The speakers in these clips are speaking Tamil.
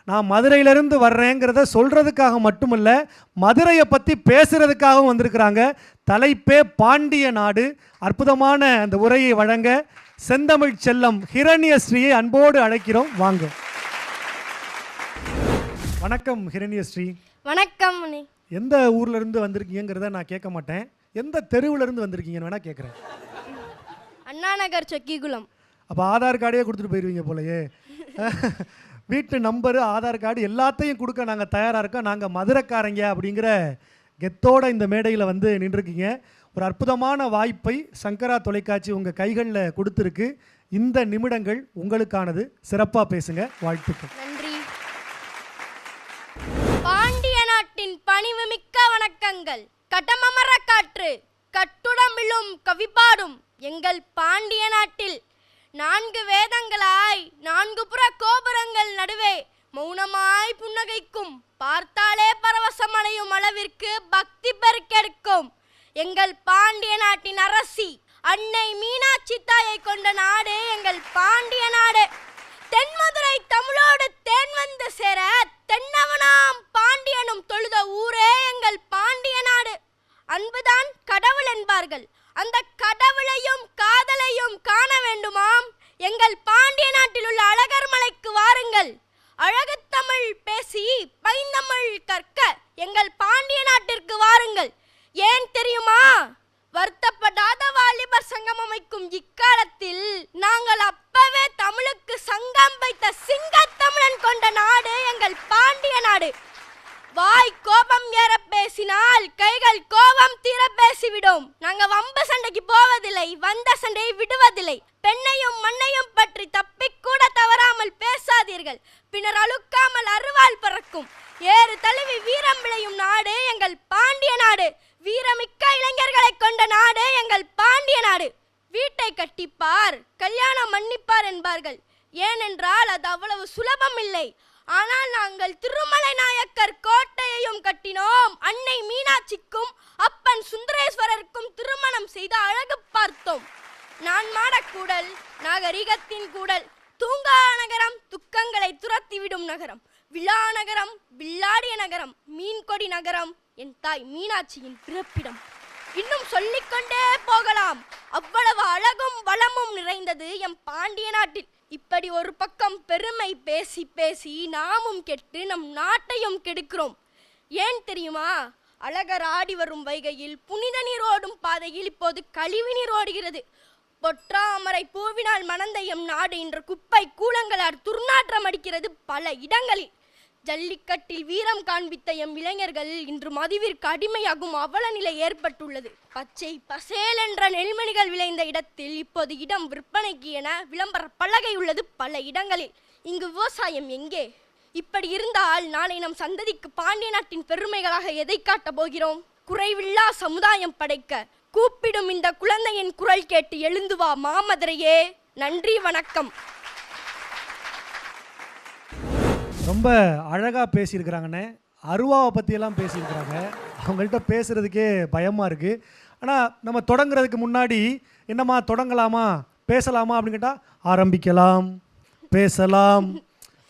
நான் மதுரையிலிருந்து வர்றேங்கிறத சொல்கிறதுக்காக மட்டுமல்ல, மதுரையை பற்றி பேசுகிறதுக்காகவும் வந்திருக்கிறாங்க. தலைப்பே பாண்டிய நாடு. அற்புதமான அந்த உரையை வழங்க செந்தமிழ் செல்லம் ஹிரண்யஸ்ரீயை அன்போடு அழைக்கிறோம். வாங்க. வணக்கம் ஹிரண்யஸ்ரீ. வணக்கம். எந்த ஊர்லேருந்து வந்திருக்கீங்கிறத நான் கேட்க மாட்டேன், எந்த தெருவிலேருந்து வந்திருக்கீங்கன்னு வேணால் கேட்குறேன். அண்ணா நகர் சொக்கிகுளம். அப்போ ஆதார் கார்டே கொடுத்துட்டு போயிடுவீங்க போலயே. வீட்டு நம்பரு, ஆதார் கார்டு எல்லாத்தையும் கொடுக்க நாங்கள் தயாராக இருக்கோம். நாங்கள் மதுரைக்காரங்க அப்படிங்கிற கெத்தோட இந்த மேடையில் வந்து நின்றுருக்கீங்க. ஒரு அற்புதமான வாய்ப்பை சங்கரா தொலைக்காட்சி உங்கள் கைகளில் கொடுத்துருக்கு. இந்த நிமிடங்கள் உங்களுக்கானது. சிறப்பாக பேசுங்க. வாழ்த்துக்கள். நன்றி. பாண்டிய நாட்டின் பணிவுமிக்க வணக்கங்கள். கடமமர காற்று கட்டுடமிழும் கவிபாடும் எங்கள் பாண்டிய நாட்டில் 4 வேதங்களாய் 4 புற கோபுரங்கள் நடுவே மௌனமாய் புன்னகைக்கும், பார்த்தாலே பரவசமடையும் அளவிற்கு பக்தி பெருக்கெடுக்கும் எங்கள் பாண்டிய நாட்டின் அரசி அன்னை மீனாட்சி தாயை கொண்ட நாடு எங்கள் பாண்டிய நாடு. தென்மதுரை தமிழோடு தேன் வந்து சேர தென்னவனாம் பாண்டியனும் தொழுத ஊரே எங்கள் பாண்டிய நாடு. அன்புதான் கடவுள் என்பார்கள். அந்த கடவுளையும் காதலையும் காண வேண்டுமாம். எங்கள் பாண்டிய நாட்டில் உள்ள அழகர் மலைக்கு வாருங்கள். அழகு தமிழ் பேசி பைந்தமிழ் கற்க எங்கள் பாண்டிய நாட்டிற்கு வாருங்கள். ஏன் தெரியுமா? வருத்தப்படாத வாலிபர் சங்கம் அமைக்கும் இக்காலத்தில் நாங்கள் அப்பவே தமிழுக்கு சங்கம் வைத்த சிங்கத்தமிழன் கொண்ட நாடு எங்கள் பாண்டிய நாடு. வாய் கோபம் ஏற பேசினால் கைகள் கோபம் தீர பேசிவிடும். நாங்க வம்பு சண்டைக்கு போவதில்லை, வந்த சண்டையை விடுவதில்லை. பெண்ணையும் மண்ணையும் பற்றி தப்பிக்கூட தவறாமல் பேசாதீர்கள், பின்னர் அழுக்காமல் அருவாள் பறக்கும். ஏறு தழுவி வீரம் விளையும் நாடு எங்கள் பாண்டிய நாடு. வீரமிக்க இளைஞர்களை கொண்ட நாடு எங்கள் பாண்டிய நாடு. வீட்டை கட்டிப்பார், கல்யாணம் மன்னிப்பார் என்பார்கள். ஏனென்றால் அது அவ்வளவு சுலபம் இல்லை. ஆனால் நாங்கள் திருமலை நாயக்கர் கோட்டையையும் கட்டினோம். அன்னை மீனாட்சிக்கும் அப்பன் சுந்தரேஸ்வரருக்கும் திருமணம் செய்து அழகு பார்த்தோம். நான் மாடக்கூடல் நாகரிகத்தின் கூடல், தூங்கா நகரம் துக்கங்களை துரத்திவிடும் நகரம், விழா நகரம் வில்லாடிய நகரம், மீன்கொடி நகரம் என் தாய் மீனாட்சியின் பிறப்பிடம். இன்னும் சொல்லிக்கொண்டே போகலாம். அவ்வளவு அழகும் வளமும் நிறைந்தது எம் பாண்டிய நாட்டில். இப்படி ஒரு பக்கம் பெருமை பேசி பேசி நாமும் கெட்டு நம் நாட்டையும் கெடுக்கிறோம். ஏன் தெரியுமா? அழகர் ஆடி வரும் வைகையில் புனித நீர் ஓடும் பாதையில் இப்போது கழிவு நீர் ஓடுகிறது. பொற்றாமரை பூவினால் மணந்த எம் நாடு இன்று குப்பை கூலங்களால் துர்நாற்றம் அடிக்கிறது பல இடங்களில். ஜல்லிக்கட்டில் வீரம் காண்பித்த எம் இளைஞர்கள் இன்று மதுவிற்கு அடிமையாகும் அவல நிலை ஏற்பட்டுள்ளது. பச்சை பசேல் என்ற நெல்மணிகள் விளைந்த இடத்தில் இப்போது இடம் விற்பனைக்கு என விளம்பர பலகை உள்ளது பல இடங்களில். இங்கு விவசாயம் எங்கே? இப்படி இருந்தால் நாளை நம் சந்ததிக்கு பாண்டிய நாட்டின் பெருமைகளாக எதை காட்டப் போகிறோம்? குறைவில்லா சமுதாயம் படைக்க கூப்பிடும் இந்த குழந்தையின் குரல் கேட்டு எழுந்து வா மாமதுரையே. நன்றி, வணக்கம். ரொம்ப அழகாக பேசியிருக்கிறாங்கண்ணே. அருவாவை பற்றியெல்லாம் பேசியிருக்கிறாங்க. அவங்கள்ட்ட பேசுகிறதுக்கே பயமாக இருக்குது. ஆனால் நம்ம தொடங்குறதுக்கு முன்னாடி என்னம்மா தொடங்கலாமா பேசலாமா அப்படின்னு கேட்டால் ஆரம்பிக்கலாம் பேசலாம்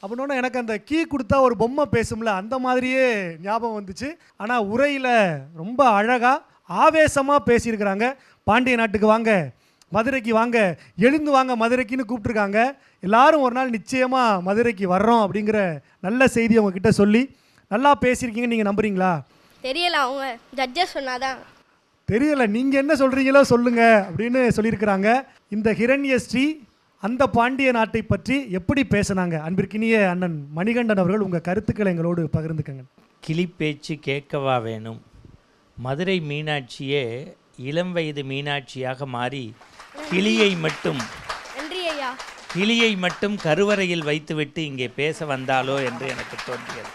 அப்படின்னா எனக்கு அந்த கீ கொடுத்தா ஒரு பொம்மை பேசும்ல, அந்த மாதிரியே ஞாபகம் வந்துச்சு. ஆனால் உரையில் ரொம்ப அழகாக ஆவேசமாக பேசியிருக்கிறாங்க. பாண்டிய நாட்டுக்கு வாங்க, மதுரைக்கு வாங்க, எழுந்து வாங்க மதுரைக்குன்னு கூப்பிட்ருக்காங்க. எல்லாரும் ஒரு நாள் நிச்சயமாக மதுரைக்கு வர்றோம் அப்படிங்கிற நல்ல செய்தி உங்ககிட்ட சொல்லி நல்லா பேசியிருக்கீங்க. நீங்கள் நம்புறீங்களா? தெரியல, அவங்க ஜட்ஜஸ் சொன்னாதான். தெரியல, நீங்கள் என்ன சொல்கிறீங்களோ சொல்லுங்க அப்படின்னு சொல்லியிருக்கிறாங்க. இந்த ஹிரண்யஸ்ரீ அந்த பாண்டிய நாட்டை பற்றி எப்படி பேசினாங்க? அன்பிற்கினிய அண்ணன் மணிகண்டன் அவர்கள் உங்கள் கருத்துக்களை எங்களோடு பகிர்ந்துக்கங்க. கிளிப்பேச்சு கேட்கவா வேணும். மதுரை மீனாட்சியே இளம் வயது மீனாட்சியாக மாறி கிளியை மட்டும் கருவறையில் வைத்துவிட்டு இங்கே பேச வந்தாலோ என்று எனக்கு தோன்றியது.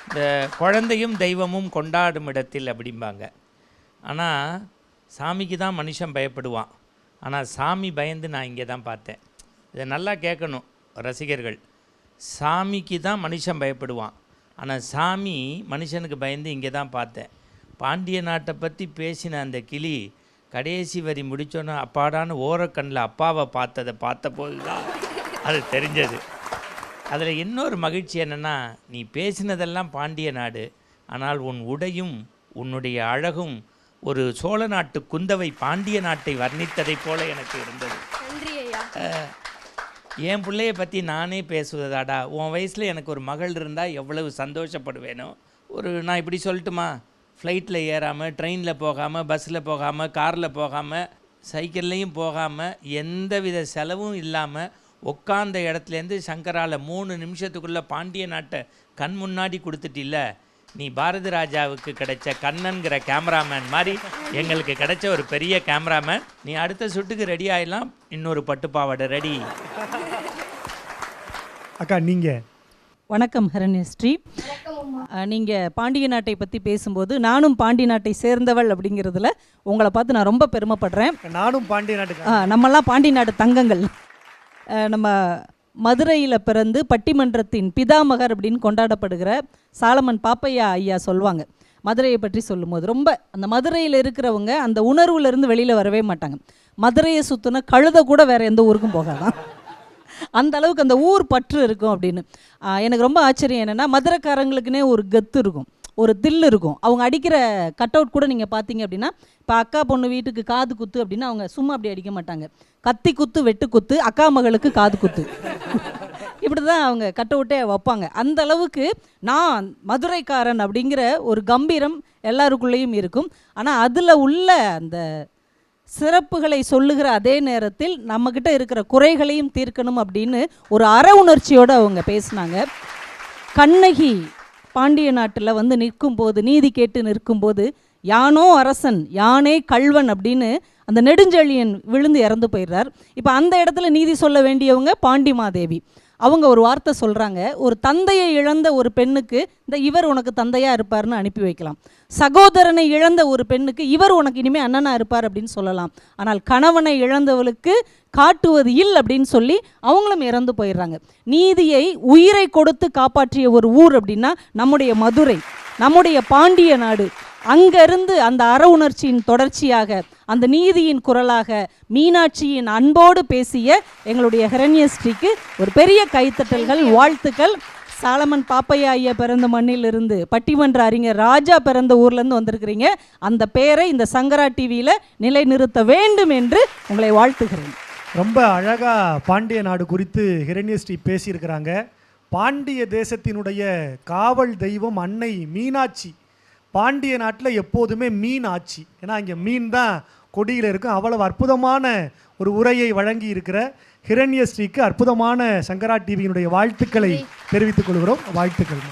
இந்த குழந்தையும் தெய்வமும் கொண்டாடும் இடத்தில் அப்படிம்பாங்க. ஆனால் சாமிக்கு தான் மனுஷன் பயப்படுவான், ஆனால் சாமி பயந்து நான் இங்கே தான் பார்த்தேன். இதை நல்லா கேட்கணும் ரசிகர்கள். சாமிக்கு தான் மனுஷன் பயப்படுவான், ஆனால் சாமி மனுஷனுக்கு பயந்து இங்கே தான் பார்த்தேன். பாண்டிய நாட்டை பற்றி பேசின அந்த கிளி கடைசி வரி முடித்தோன்னே அப்பாடான ஓரக்கண்ணில் அப்பாவை பார்த்த போது தான் அது தெரிஞ்சது. அதில் இன்னொரு மகிழ்ச்சி என்னென்னா, நீ பேசினதெல்லாம் பாண்டிய நாடு, ஆனால் உன் உடையும் உன்னுடைய அழகும் ஒரு சோழ நாட்டு குந்தவை பாண்டிய நாட்டை வர்ணித்ததைப் போல எனக்கு இருந்தது. நன்றி ஐயா. என் பிள்ளைய பற்றி நானே பேசுவதாடா, உன் வயசில் எனக்கு ஒரு மகள் இருந்தால் எவ்வளவு சந்தோஷப்படுவேனோ. நான் இப்படி சொல்லட்டுமா, ஃப்ளைட்டில் ஏறாமல், ட்ரெயினில் போகாமல், பஸ்ஸில் போகாமல், காரில் போகாமல், சைக்கிள்லேயும் போகாமல், எந்த வித செலவும் இல்லாமல் உட்காந்த இடத்துலேருந்து சங்கரால 3 நிமிஷத்துக்குள்ளே பாண்டிய நாட்டை கண் முன்னாடி கொடுத்துட்டில்ல, நீ பாரதி ராஜாவுக்கு கிடைச்ச கண்ணன்கிற கேமராமேன் மாதிரி எங்களுக்கு கிடைச்ச ஒரு பெரிய கேமராமேன். நீ அடுத்த சுட்டுக்கு ரெடி ஆகிடலாம். இன்னொரு பட்டுப்பாவாடை ரெடி. அக்கா நீங்கள். வணக்கம் ஹரண்யஸ்ரீ. நீங்கள் பாண்டிய நாட்டை பற்றி பேசும்போது நானும் பாண்டிய நாட்டை சேர்ந்தவள் அப்படிங்கிறதுல உங்களை பார்த்து நான் ரொம்ப பெருமைப்படுறேன். நானும் பாண்டிய நாட்டுக்கு. நம்மெல்லாம் பாண்டிய நாட்டு தங்கங்கள். நம்ம மதுரையில் பிறந்து பட்டிமன்றத்தின் பிதாமகர் அப்படின்னு கொண்டாடப்படுகிற சாலமன் பாப்பையா ஐயா சொல்லுவாங்க. மதுரையை பற்றி சொல்லும்போது ரொம்ப அந்த மதுரையில் இருக்கிறவங்க அந்த உணர்வுலேருந்து வெளியில் வரவே மாட்டாங்க. மதுரையை சுற்றின கழுதை கூட வேறு எந்த ஊருக்கும் போகாதான், அந்த அளவுக்கு அந்த ஊர் பற்று இருக்கும் அப்படின்னு. எனக்கு ரொம்ப ஆச்சரியம் என்னென்னா, மதுரைக்காரங்களுக்குன்னே ஒரு கெத்து இருக்கும், ஒரு தில் இருக்கும். அவங்க அடிக்கிற கட் அவுட் கூட நீங்கள் பார்த்தீங்க அப்படின்னா, இப்போ அக்கா பொண்ணு வீட்டுக்கு காது குத்து அப்படின்னா அவங்க சும்மா அப்படி அடிக்க மாட்டாங்க. கத்தி குத்து, வெட்டு குத்து, அக்கா மகளுக்கு காது குத்து, இப்படி தான் அவங்க கட் அவுட்டே வைப்பாங்க. அந்த அளவுக்கு நான் மதுரைக்காரன் அப்படிங்கிற ஒரு கம்பீரம் எல்லாருக்குள்ளேயும் இருக்கும். ஆனால் அதில் உள்ள அந்த சிறப்புகளை சொல்லுகிற அதே நேரத்தில் நம்மக்கிட்ட இருக்கிற குறைகளையும் தீர்க்கணும் அப்படின்னு ஒரு அற உணர்ச்சியோடு அவங்க பேசினாங்க. கண்ணகி பாண்டிய நாட்டில் வந்து நிற்கும்போது, நீதி கேட்டு நிற்கும்போது, யானோ அரசன் யானே கள்வன் அப்படின்னு அந்த நெடுஞ்செழியன் விழுந்து இறந்து போயிடுறார். இப்போ அந்த இடத்துல நீதி சொல்ல வேண்டியவங்க பாண்டிமாதேவி. அவங்க ஒரு வார்த்தை சொல்கிறாங்க, ஒரு தந்தையை இழந்த ஒரு பெண்ணுக்கு இவர் உனக்கு தந்தையாக இருப்பார்னு அனுப்பி வைக்கலாம். சகோதரனை இழந்த ஒரு பெண்ணுக்கு இவர் உனக்கு இனிமேல் அண்ணனாக இருப்பார் அப்படின்னு சொல்லலாம். ஆனால் கணவனை இழந்தவளுக்கு காட்டுவது அப்படின்னு சொல்லி அவங்களும் இறந்து போயிடுறாங்க. நீதியை உயிரை கொடுத்து காப்பாற்றிய ஒரு ஊர் அப்படின்னா நம்முடைய மதுரை, நம்முடைய பாண்டிய நாடு. அங்கிருந்து அந்த அற உணர்ச்சியின் தொடர்ச்சியாக, அந்த நீதியின் குரலாக மீனாட்சியின் அன்போடு பேசிய எங்களுடைய ஹரண்யஸ்ரீக்கு ஒரு பெரிய கைத்தட்டல்கள், வாழ்த்துக்கள். சாலமன் பாப்பையா ஐயா பிறந்த மண்ணிலிருந்து, பட்டிமன்ற அறிஞர் ராஜா பிறந்த ஊர்லேருந்து வந்திருக்கிறீங்க. அந்த பேரை இந்த சங்கரா டிவியில் நிலைநிறுத்த வேண்டும் என்று உங்களை வாழ்த்துகிறேன். ரொம்ப அழகாக பாண்டிய நாடு குறித்து ஹிரண்யஸ்ரீ பேசியிருக்கிறாங்க. பாண்டிய தேசத்தினுடைய காவல் தெய்வம் அன்னை மீனாட்சி. பாண்டிய நாட்டில் எப்போதுமே மீன் ஆட்சி, ஏன்னா இங்கே மீன் தான் கொடியில் இருக்கும். அவ்வளவு அற்புதமான ஒரு உரையை வழங்கி இருக்கிற ஹிரண்யஸ்ரீக்கு அற்புதமான சங்கரா டிவியினுடைய வாழ்த்துக்களை தெரிவித்துக் கொள்கிறோம். வாழ்த்துக்கள்.